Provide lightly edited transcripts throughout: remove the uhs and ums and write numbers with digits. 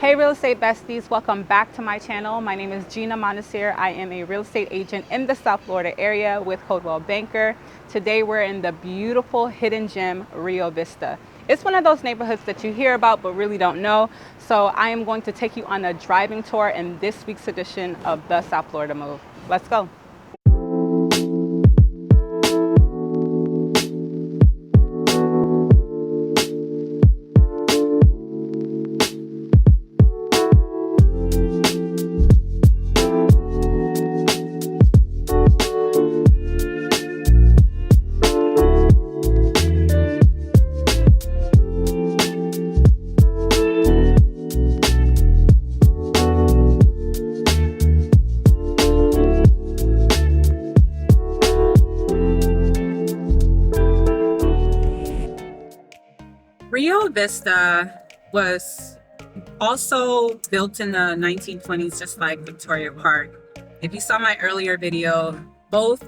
Hey real estate besties, welcome back to my channel. My name is Gina Monasir. I am a real estate agent in the South Florida area with Coldwell Banker. Today we're in the beautiful hidden gem, Rio Vista. It's one of those neighborhoods that you hear about but really don't know. So I am going to take you on a driving tour in this week's edition of the South Florida Move. Let's go. Rio Vista was also built in the 1920s, just like Victoria Park. If you saw my earlier video, both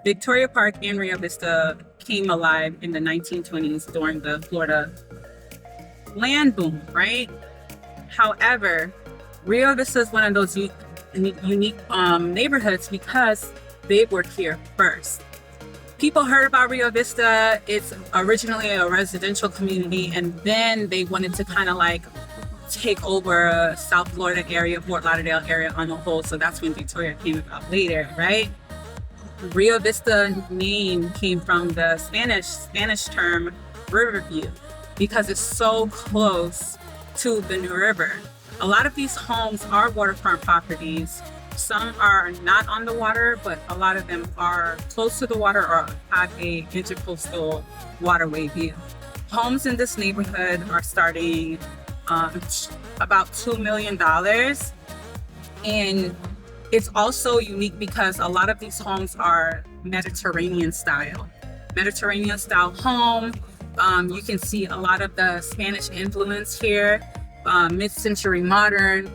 Victoria Park and Rio Vista came alive in the 1920s during the Florida land boom, right? However, Rio Vista is one of those unique neighborhoods because they were here first. People heard about Rio Vista. It's originally a residential community, and then they wanted to kind of like take over South Florida area, Fort Lauderdale area on the whole. So that's when Victoria came about later, right? Rio Vista name came from the Spanish term Riverview because it's so close to the New River. A lot of these homes are waterfront properties. Some are not on the water, but a lot of them are close to the water or have a intercoastal waterway view. Homes in this neighborhood are starting about $2 million. And it's also unique because a lot of these homes are Mediterranean style home. You can see a lot of the Spanish influence here, mid-century modern.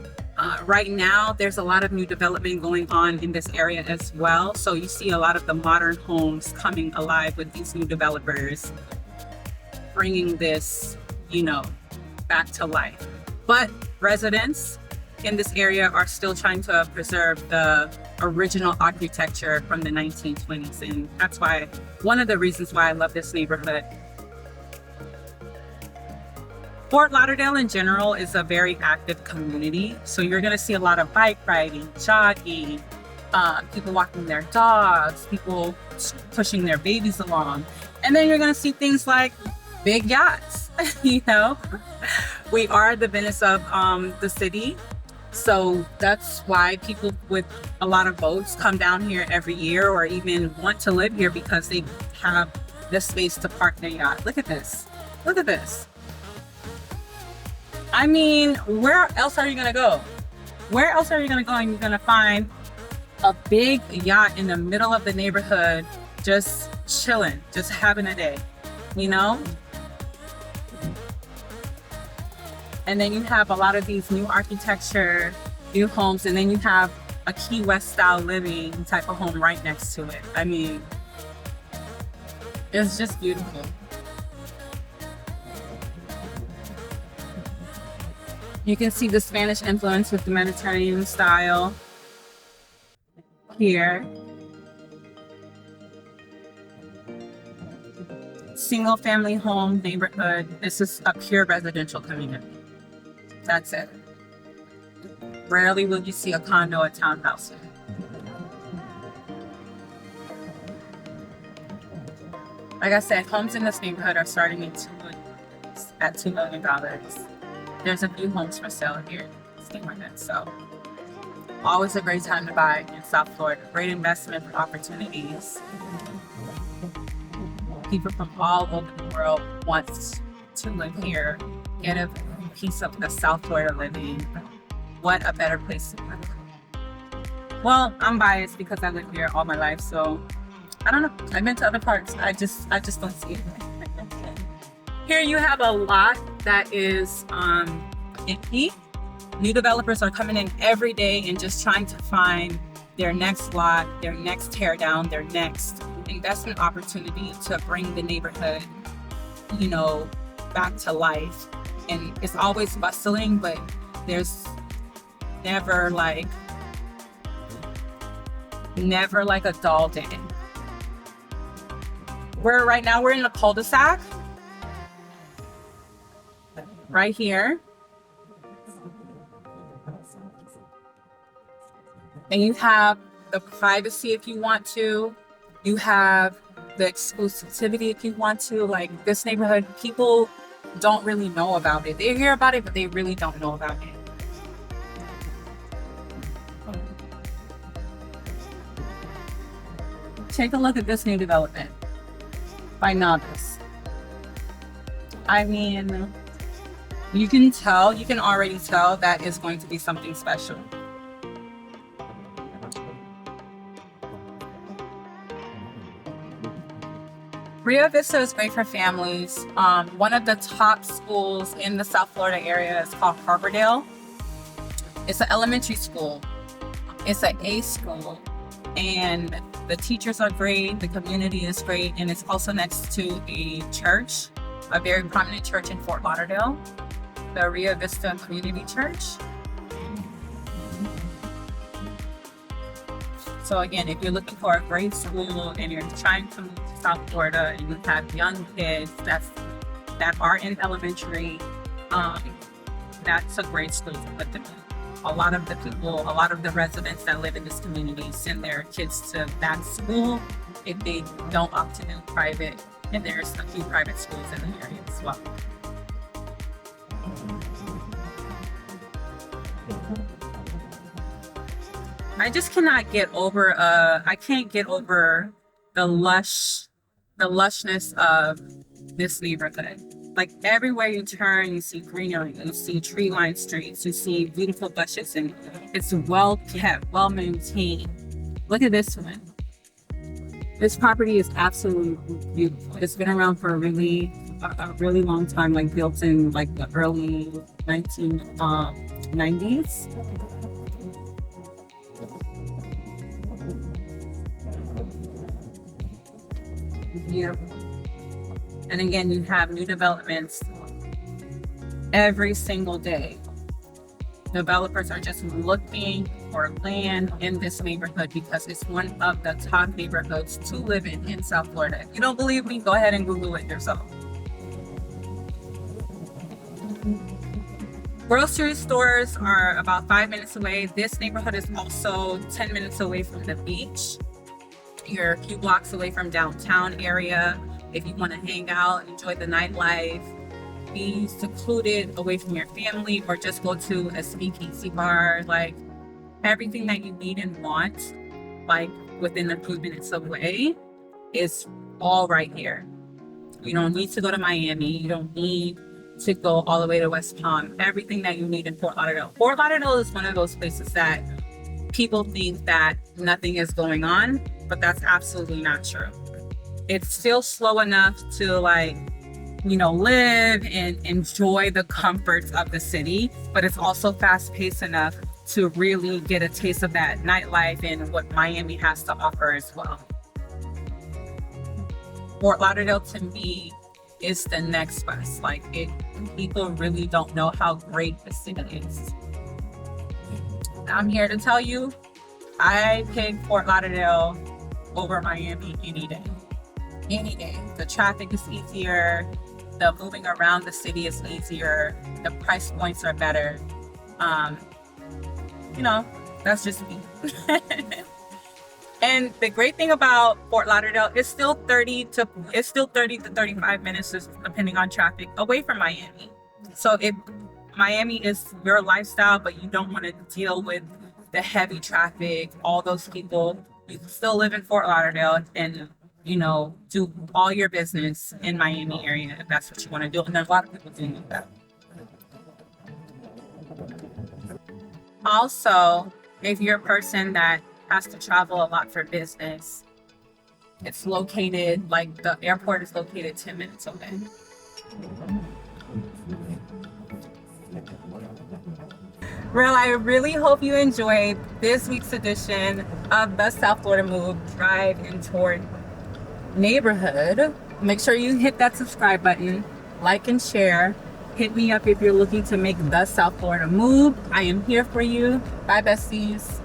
Right now, there's a lot of new development going on in this area as well. So you see a lot of the modern homes coming alive with these new developers, bringing this, back to life. But residents in this area are still trying to preserve the original architecture from the 1920s. And that's why, one of the reasons why I love this neighborhood. Fort Lauderdale in general is a very active community. So you're gonna see a lot of bike riding, jogging, people walking their dogs, people pushing their babies along. And then you're gonna see things like big yachts, We are the Venice of the city. So that's why people with a lot of boats come down here every year or even want to live here because they have the space to park their yacht. Look at this, look at this. I mean, where else are you gonna go? Where else are you gonna go and you're gonna find a big yacht in the middle of the neighborhood, just chilling, just having a day, And then you have a lot of these new architecture, new homes, and then you have a Key West style living type of home right next to it. I mean, it's just beautiful. You can see the Spanish influence with the Mediterranean style here. Single family home neighborhood. This is a pure residential community. That's it. Rarely will you see a condo or townhouse here. Like I said, homes in this neighborhood are starting at $2 million. There's a few homes for sale here in this neighborhood, so always a great time to buy in South Florida. Great investment opportunities. People from all over the world want to live here, get a piece of the South Florida living. What a better place to live. Well, I'm biased because I live here all my life, so I don't know. I've been to other parts. I just don't see it. Here you have a lot that is empty. New developers are coming in every day and just trying to find their next lot, their next tear down, their next investment opportunity to bring the neighborhood, back to life. And it's always bustling, but There's never like a dull day. Right now we're in the cul-de-sac right here, and you have the privacy if you want to. You have the exclusivity if you want to. Like, this neighborhood, people don't really know about it. They hear about it, but they really don't know about it. Take a look at this new development by Navis. I mean, you can already tell that is going to be something special. Rio Vista is great for families. One of the top schools in the South Florida area is called Lauderdale. It's an elementary school. It's an A school, and the teachers are great. The community is great, and it's also next to a church, a very prominent church in Fort Lauderdale, the Rio Vista Community Church. So again, if you're looking for a great school and you're trying to move to South Florida and you have young kids that are in elementary, that's a great school to put them in. A lot of the residents that live in this community send their kids to that school if they don't opt to do private, and there's a few private schools in the area as well. I just cannot get over I can't get over the lushness of this neighborhood. Like, everywhere you turn, you see greenery, you see tree-lined streets, you see beautiful bushes, and it's well kept, well maintained. Look at this one. This property is absolutely beautiful. It's been around for a really long time, like built in like the early 1990s. Beautiful. And again, you have new developments every single day. Developers are just looking for land in this neighborhood because it's one of the top neighborhoods to live in South Florida. If you don't believe me, go ahead and Google it yourself. Grocery stores are about 5 minutes away. This neighborhood is also 10 minutes away from the beach. You're a few blocks away from downtown area. If you want to hang out, enjoy the nightlife, be secluded away from your family, or just go to a speakeasy bar, like everything that you need and want, like within a few minutes away, is all right here. You don't need to go to Miami. You don't need to go all the way to West Palm. Everything that you need in Fort Lauderdale. Fort Lauderdale is one of those places that people think that nothing is going on, but that's absolutely not true. It's still slow enough to live and enjoy the comforts of the city, but it's also fast paced enough to really get a taste of that nightlife and what Miami has to offer as well. Fort Lauderdale to me is the next best. People really don't know how great the city is. I'm here to tell you, I pick Fort Lauderdale over Miami any day. Any day. The traffic is easier. The moving around the city is easier. The price points are better. That's just me. And the great thing about Fort Lauderdale is still 30 to 35 minutes, just depending on traffic, away from Miami. So if Miami is your lifestyle, but you don't want to deal with the heavy traffic, all those people, you can still live in Fort Lauderdale and do all your business in Miami area if that's what you want to do. And there's a lot of people doing that. Also, if you're a person that has to travel a lot for business, it's located, the airport is located 10 minutes away. Well, I really hope you enjoyed this week's edition of the South Florida Move Drive and Tour neighborhood. Make sure you hit that subscribe button, like and share, Hit me up if you're looking to make the South Florida move. I am here for you. Bye, besties.